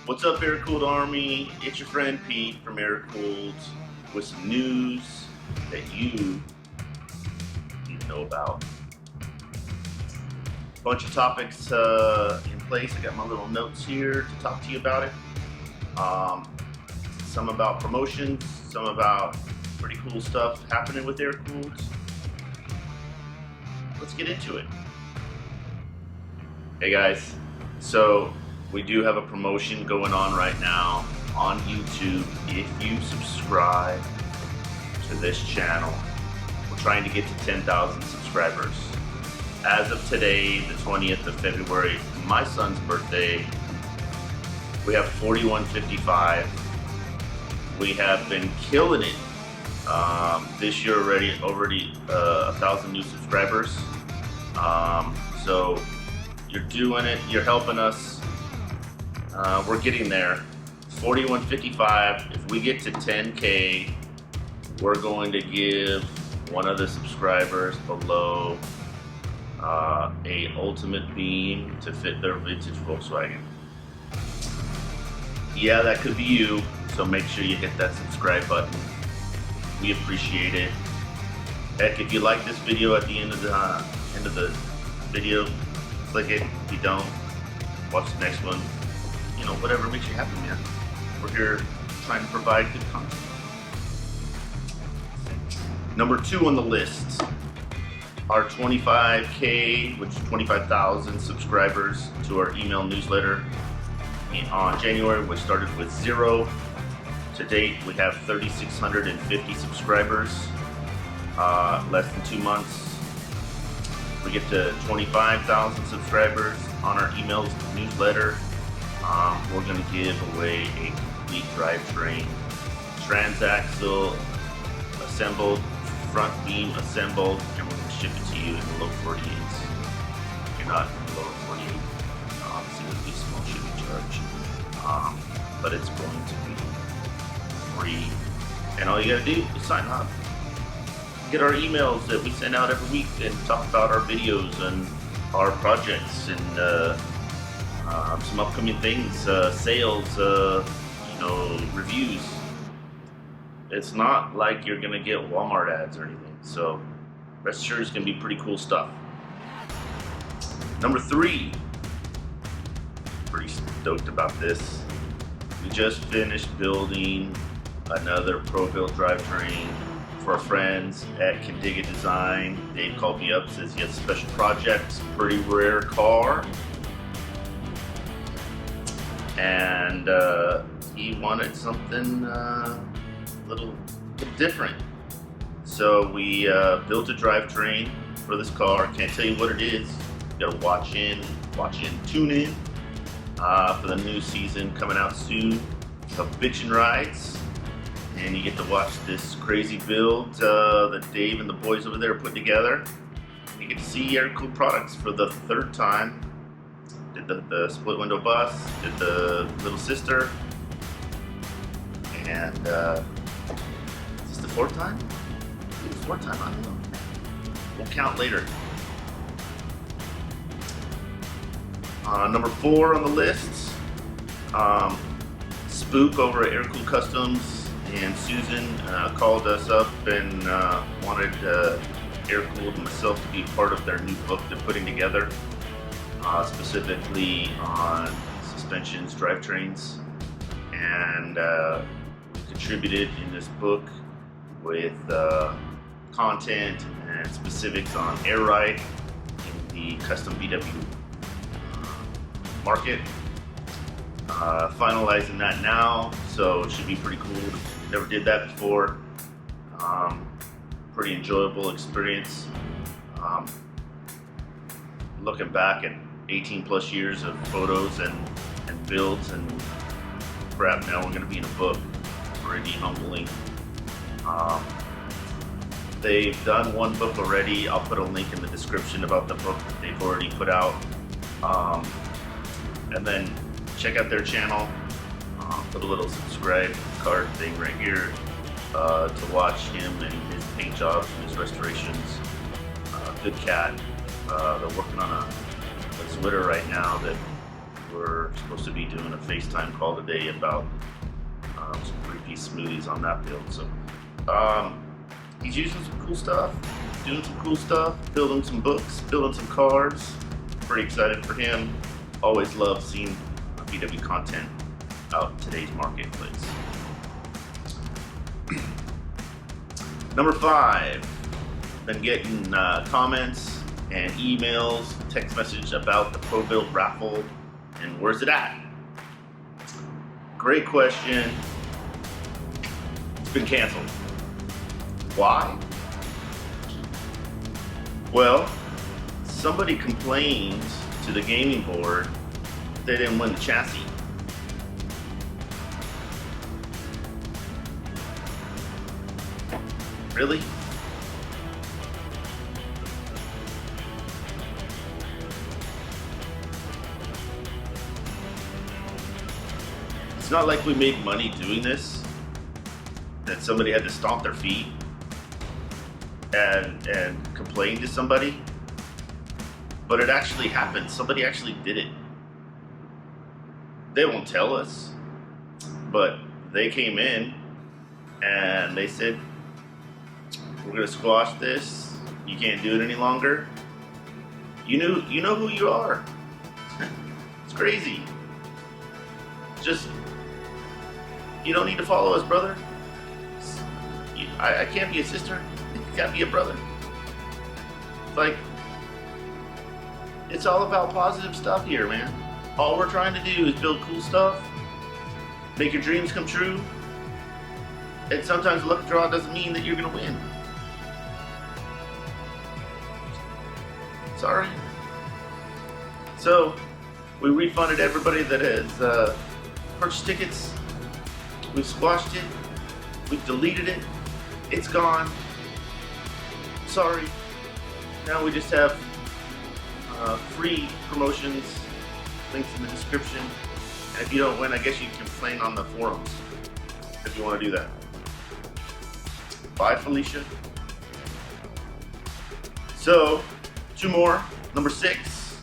What's up, Airkewld Army? It's your friend Pete from Airkewld with some news that you need to know about. Bunch of topics in place. I got my little notes here to talk to you about it. Some about promotions, some about pretty cool stuff happening with Airkewld. Let's get into it. Hey guys, so we do have a promotion going on right now on YouTube. If you subscribe to this channel, we're trying to get to 10,000 subscribers. As of today, the 20th of February, my son's birthday, we have 4155. We have been killing it. This year already 1,000 new subscribers. So you're doing it, you're helping us. We're getting there. 4155. If we get to 10K, we're going to give one of the subscribers below a ultimate beam to fit their vintage Volkswagen. Yeah, that could be you, so make sure you hit that subscribe button. We appreciate it. Heck, if you like this video, at the end of the video, click it. If you don't, watch the next one. You know, whatever makes you happy, man. We're here trying to provide good content. Number 2 on the list, our 25K, which is 25,000 subscribers to our email newsletter. On January, we started with 0. To date, we have 3,650 subscribers. Less than 2 months. We get to 25,000 subscribers on our emails newsletter. We're going to give away a complete DriveTrain transaxle assembled, front beam assembled, and we're going to ship it to you in the low 48s. If you're not in the lower 48, obviously there'll be a small shipping charge, but it's going to be free. And all you got to do is sign up. Get our emails that we send out every week and talk about our videos and our projects and some upcoming things, sales, reviews. It's not like you're gonna get Walmart ads or anything, so rest assured it's gonna be pretty cool stuff. Number 3, pretty stoked about this. We just finished building another PRObuilt drivetrain for our friends at Kindig-it Design. Dave called me up, says he has a special project, pretty rare car, and he wanted something a little different. So we built a drivetrain for this car. Can't tell you what it is. You gotta watch in, tune in for the new season coming out soon of Bitchin Rides. And you get to watch this crazy build that Dave and the boys over there are putting together. You get to see Airkewld products for the 3rd time. Did the split window bus, did the little sister, and is this the 4th time? I think it's the 4th time, I don't know. We'll count later. Number 4 on the list, Spook over at Airkewld Customs and Susan called us up and wanted Airkewld and myself to be part of their new book they're putting together, specifically on suspensions, drivetrains, and contributed in this book with content and specifics on air ride in the custom VW market. Finalizing that now, so it should be pretty cool. Never did that before. Pretty enjoyable experience. Looking back at 18 plus years of photos and builds and crap, now we're going to be in a book. Pretty humbling. They've done one book already. I'll put a link in the description about the book that they've already put out. And then check out their channel. Put a little subscribe card thing right here to watch him and his paint jobs and his restorations. Good cat. They're working on a splitter right now that We're supposed to be doing a FaceTime call today about some 3-piece smoothies on that build. So he's using some cool stuff, doing some cool stuff, building some books, building some cars. Pretty excited for him. Always love seeing VW content out in today's marketplace. Number 5, been getting comments and emails, text message about the PRObuilt Raffle and where's it at? Great question. It's been canceled. Why? Well, somebody complained to the gaming board they didn't win the chassis. Really? It's not like we make money doing this, that somebody had to stomp their feet and complain to somebody, but it actually happened. Somebody actually did it. They won't tell us, but they came in and they said, we're gonna squash this. You can't do it any longer. You know who you are. It's crazy. Just, you don't need to follow us, brother. I can't be a sister. You gotta be a brother. Like, it's all about positive stuff here, man. All we're trying to do is build cool stuff, make your dreams come true, and sometimes luck draw doesn't mean that you're gonna win. Sorry. So, we refunded everybody that has purchased tickets. We've squashed it. We've deleted it. It's gone. Sorry. Now we just have free promotions, links in the description. And if you don't win, I guess you can complain on the forums if you want to do that. Bye, Felicia. So, 2 more. Number 6.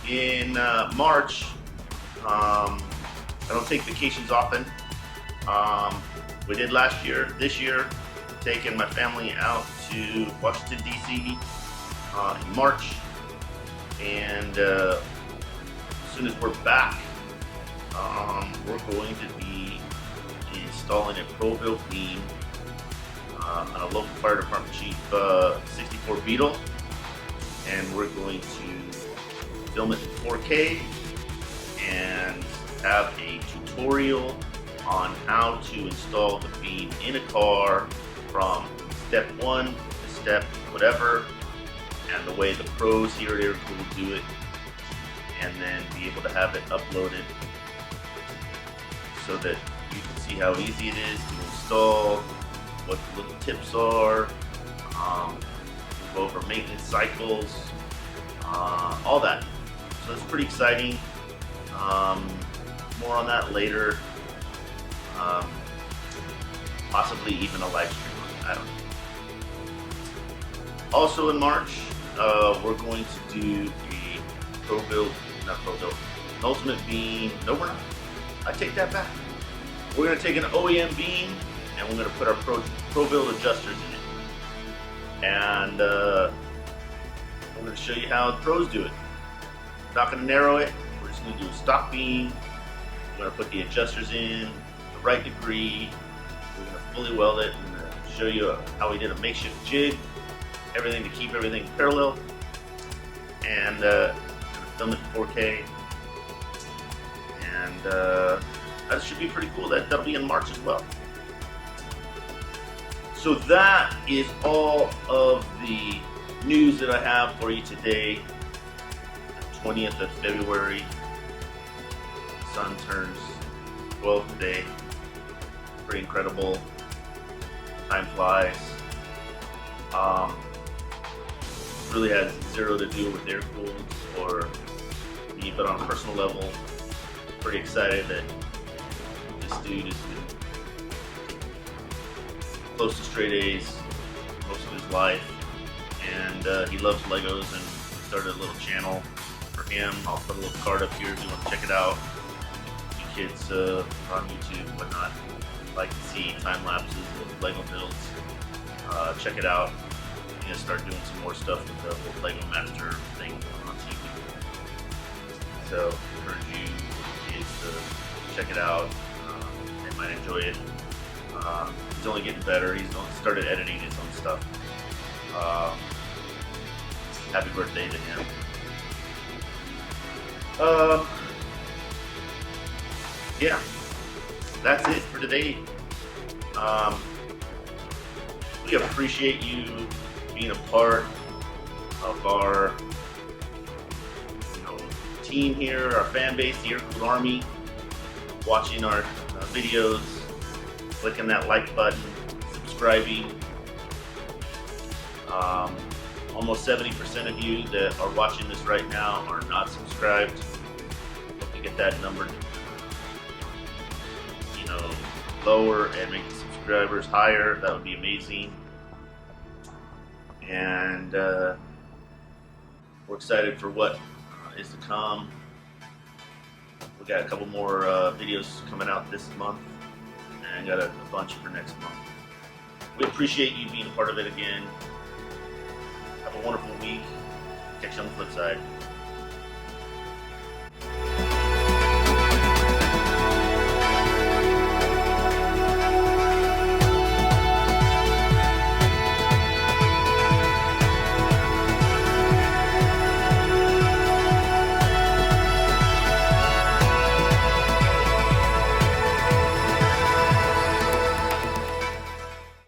In March, I don't take vacations often. We did last year. This year, taking my family out to Washington, D.C. In March. And as soon as we're back, we're going to be installing a PRObuilt beam on a local fire department Jeep 64 Beetle. And we're going to film it in 4K and have a tutorial on how to install the beam in a car from step 1 to step whatever, and the way the pros here at Airkewld do it, and then be able to have it uploaded so that you can see how easy it is to install, what the little tips are, go over maintenance cycles, all that. So it's pretty exciting. More on that later. Possibly even a live stream. I don't know. Also in March, we're going to do a an ultimate beam. No, we're not. I take that back. We're going to take an OEM beam and we're going to put our PRObuilt adjusters in it. And I'm going to show you how the pros do it. We're not going to narrow it. We're just going to do a stock beam. We're going to put the adjusters in the right degree. We're going to fully weld it. I'm going to show you how we did a makeshift jig. Everything to keep everything parallel. And film it in 4K. And that should be pretty cool. That'll be in March as well. So that is all of the news that I have for you today. 20th of February. Sun turns 12 today. Pretty incredible. Time flies. Really has zero to do with Airkewld or me, but on a personal level, pretty excited that this dude is close to straight A's most of his life, and he loves Legos and started a little channel for him. I'll put a little card up here if you want to check it out. You kids on YouTube and whatnot like to see time lapses of Lego builds. Check it out. I'm gonna start doing some more stuff with the whole Lego Master thing on TV. So I encourage you kids to check it out. They might enjoy it. He's only getting better. He's started editing his own stuff. Happy birthday to him. Yeah, that's it for today. We appreciate you being a part of our team here, our fan base, the Airkewld Army, watching our videos, clicking that like button, subscribing. Almost 70% of you that are watching this right now are not subscribed. Hope you get that number, lower and make the subscribers higher. That would be amazing. And we're excited for what is to come. We got a couple more videos coming out this month, and got a bunch for next month. We appreciate you being a part of it again. Have a wonderful week. Catch you on the flip side.